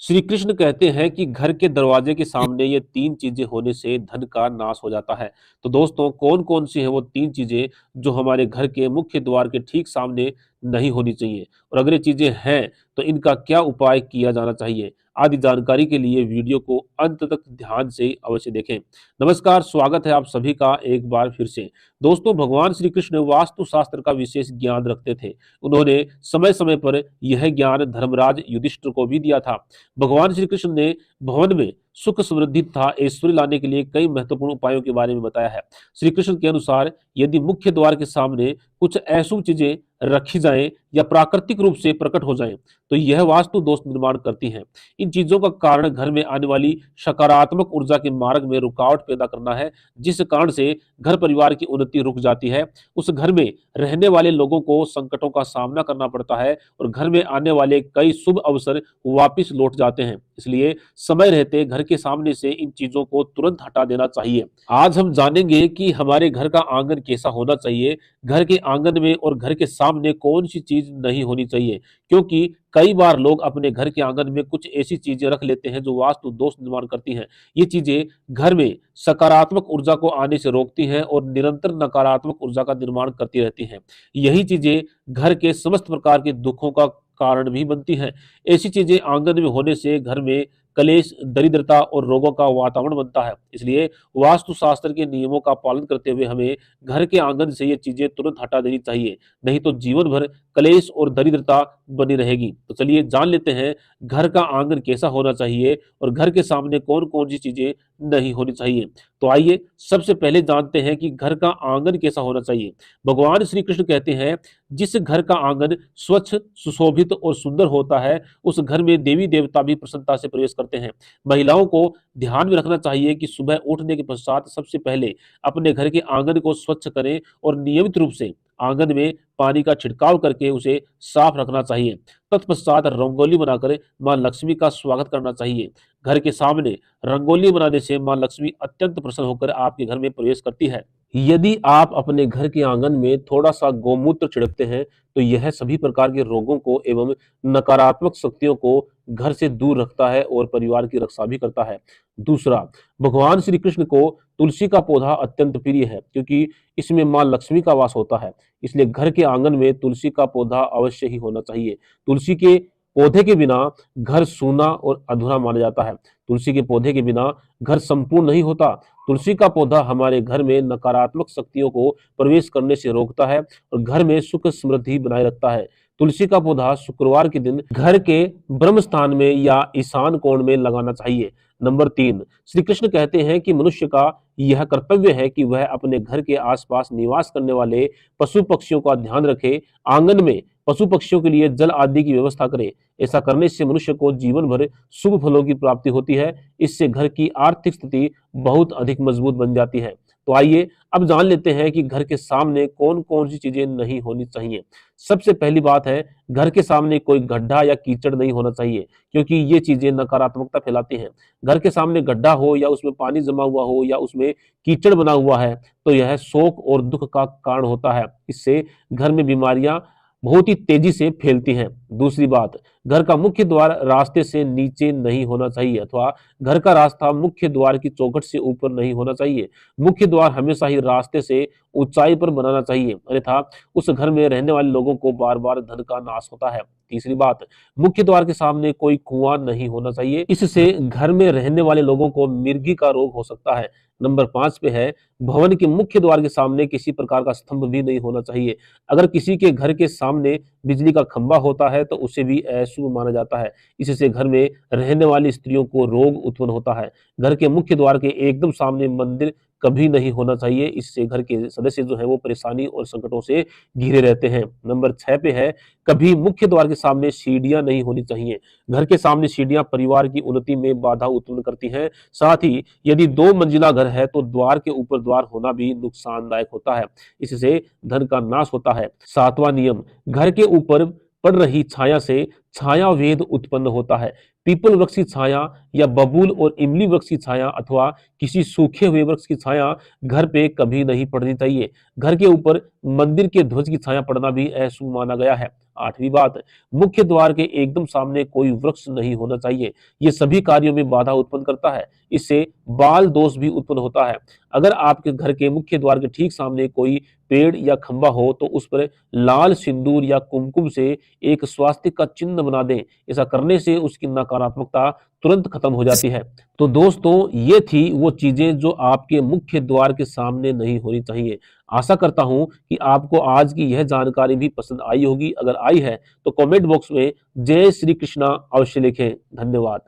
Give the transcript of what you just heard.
श्री कृष्ण कहते हैं कि घर के दरवाजे के सामने ये तीन चीजें होने से धन का नाश हो जाता है। तो दोस्तों, कौन कौन सी है वो तीन चीजें जो हमारे घर के मुख्य द्वार के ठीक सामने नहीं होनी चाहिए, और अगर ये चीजें हैं तो इनका क्या उपाय किया जाना चाहिए, आदि जानकारी के लिए वीडियो को अंत तक ध्यान से अवश्य देखें। नमस्कार, स्वागत है आप सभी का एक बार फिर से। दोस्तों, भगवान श्री कृष्ण वास्तु शास्त्र का विशेष ज्ञान रखते थे। उन्होंने समय समय पर यह ज्ञान धर्मराज युधिष्ठिर को भी दिया था। भगवान श्री कृष्ण ने भवन में सुख समृद्धि तथा ऐश्वर्य लाने के लिए कई महत्वपूर्ण उपायों के बारे में बताया है। श्री कृष्ण के अनुसार यदि मुख्य द्वार के सामने कुछ अशुभ चीजें रखी जाएं या प्राकृतिक रूप से प्रकट हो जाएं, तो यह वास्तु दोष निर्माण करती हैं। इन चीजों का कारण घर में आने वाली सकारात्मक ऊर्जा के मार्ग में रुकावट पैदा करना है, जिस कारण से घर परिवार की उन्नति रुक जाती है। उस घर में रहने वाले लोगों को संकटों का सामना करना पड़ता है और घर में आने वाले कई शुभ अवसर वापिस लौट जाते हैं। इसलिए समय रहते घर के सामने से इन चीजों को तुरंत हटा देना चाहिए। आज हम जानेंगे कि हमारे घर का आंगन कैसा होना चाहिए, घर के आंगन में और घर के सामने कौन सी चीज नहीं होनी चाहिए, क्योंकि कई बार लोग अपने घर के आंगन में कुछ ऐसी चीजें रख लेते हैं जो वास्तु दोष निर्माण करती हैं। ये चीजें घर में सकारात्मक ऊर्जा को आने से रोकती हैं और निरंतर नकारात्मक ऊर्जा का निर्माण करती रहती हैं। यही चीजें घर के समस्त प्रकार के दुखों का कारण भी बनती हैं। ऐसी चीजें आंगन में होने से घर में कलेश, दरिद्रता और रोगों का वातावरण बनता है। इसलिए वास्तु शास्त्र के नियमों का पालन करते हुए हमें घर के आंगन से ये चीजें तुरंत हटा देनी चाहिए, नहीं तो जीवन भर कलेश और दरिद्रता बनी रहेगी। तो चलिए जान लेते हैं घर का आंगन कैसा होना चाहिए और घर के सामने कौन कौन सी चीजें नहीं होनी चाहिए। तो आइए सबसे पहले जानते हैं कि घर का आंगन कैसा होना चाहिए। भगवान श्री कृष्ण कहते हैं, जिस घर का आंगन स्वच्छ, सुशोभित और सुंदर होता है, उस घर में देवी देवता भी प्रसन्नता से प्रवेश करते हैं। महिलाओं को ध्यान में रखना चाहिए कि सुबह उठने के पश्चात सबसे पहले अपने घर के आंगन को स्वच्छ करें और नियमित रूप से आंगन में पानी का छिड़काव करके उसे साफ रखना चाहिए। तत्पश्चात रंगोली बनाकर मां लक्ष्मी का स्वागत करना चाहिए। घर के सामने रंगोली बनाने से मां लक्ष्मी अत्यंत प्रसन्न होकर आपके घर में प्रवेश करती है। यदि आप अपने घर के आंगन में थोड़ा सा गौमूत्र छिड़कते हैं, तो यह सभी प्रकार के रोगों को एवं नकारात्मक शक्तियों को घर से दूर रखता है और परिवार की रक्षा भी करता है। दूसरा, भगवान श्री कृष्ण को तुलसी का पौधा अत्यंत प्रिय है, क्योंकि इसमें मां लक्ष्मी का वास होता है। इसलिए घर के आंगन में तुलसी का पौधा अवश्य ही होना चाहिए। तुलसी के पौधे के बिना घर सूना और अधूरा माना जाता है। तुलसी के पौधे के बिना घर संपूर्ण नहीं होता। तुलसी का पौधा हमारे घर में नकारात्मक शक्तियों को प्रवेश करने से रोकता है और घर में सुख समृद्धि बनाए रखता है। तुलसी का पौधा शुक्रवार के दिन घर के ब्रह्म स्थान में या ईशान कोण में लगाना चाहिए। नंबर 3, श्री कृष्ण कहते हैं कि मनुष्य का यह कर्तव्य है कि वह अपने घर के आसपास निवास करने वाले पशु पक्षियों का ध्यान रखे। आंगन में पशु पक्षियों के लिए जल आदि की व्यवस्था करे। ऐसा करने से मनुष्य को जीवन भर शुभ फलों की प्राप्ति होती है। इससे घर की आर्थिक स्थिति बहुत अधिक मजबूत बन जाती है। तो आइए अब जान लेते हैं कि घर के सामने कौन कौन सी चीजें नहीं होनी चाहिए। सबसे पहली बात है, घर के सामने कोई गड्ढा या कीचड़ नहीं होना चाहिए, क्योंकि ये चीजें नकारात्मकता फैलाती हैं। घर के सामने गड्ढा हो या उसमें पानी जमा हुआ हो या उसमें कीचड़ बना हुआ है, तो यह शोक और दुख का कारण होता है। इससे घर में बीमारियां बहुत ही तेजी से फैलती हैं। दूसरी बात, घर का मुख्य द्वार रास्ते से नीचे नहीं होना चाहिए, अथवा घर का रास्ता मुख्य द्वार की चौखट से ऊपर नहीं होना चाहिए। मुख्य द्वार हमेशा ही रास्ते से ऊंचाई पर बनाना चाहिए, अन्यथा उस घर में रहने वाले लोगों को बार बार धन का नाश होता है। तीसरी बात, मुख्य द्वार के सामने कोई कुआं नहीं होना चाहिए, इससे घर में रहने वाले लोगों को मिर्गी का रोग हो सकता है। नंबर 5 पे है, भवन के मुख्य द्वार के सामने किसी प्रकार का स्तंभ भी नहीं होना चाहिए। अगर किसी के घर के सामने बिजली का खंभा होता है तो उसे भी अशुभ माना जाता है। इससे घर में रहने वाली स्त्रियों को रोग उत्पन्न होता है। घर के मुख्य द्वार के एकदम सामने मंदिर कभी नहीं होना चाहिए। इससे घर के सदस्य जो है वो परेशानी और संकटों से घिरे रहते हैं। नंबर 6 पे है, कभी मुख्य द्वार के सामने सीढ़ियां नहीं होनी चाहिए। घर के सामने सीढ़ियां परिवार की उन्नति में बाधा उत्पन्न करती हैं। साथ ही यदि 2 मंजिला घर है तो द्वार के ऊपर द्वार होना भी नुकसानदायक होता है। इससे धन का नाश होता है। 7वां नियम, घर के ऊपर पड़ रही छाया से छाया वेद उत्पन्न होता है। पीपल वृक्ष की छाया या बबूल और इमली वृक्ष की छाया अथवा किसी सूखे हुए वृक्ष की छाया घर पे कभी नहीं पड़नी चाहिए। घर के ऊपर मंदिर के ध्वज की छाया पड़ना भी अशुभ माना गया है। आठवीं बात, मुख्य द्वार के एकदम सामने कोई वृक्ष नहीं होना चाहिए। ये सभी कार्यों में बाधा उत्पन्न करता है। इससे बाल दोष भी उत्पन्न होता है। अगर आपके घर के मुख्य द्वार के ठीक सामने कोई पेड़ या खंबा हो तो उस पर लाल सिंदूर या कुमकुम से एक स्वास्तिक का चिन्ह बना दें। ऐसा करने से उसकी नकारात्मकता तुरंत खत्म हो जाती है। तो दोस्तों, ये थी वो चीजें जो आपके मुख्य द्वार के सामने नहीं होनी चाहिए। आशा करता हूं कि आपको आज की यह जानकारी भी पसंद आई होगी। अगर आई है तो कमेंट बॉक्स में जय श्री कृष्णा अवश्य लिखें। धन्यवाद।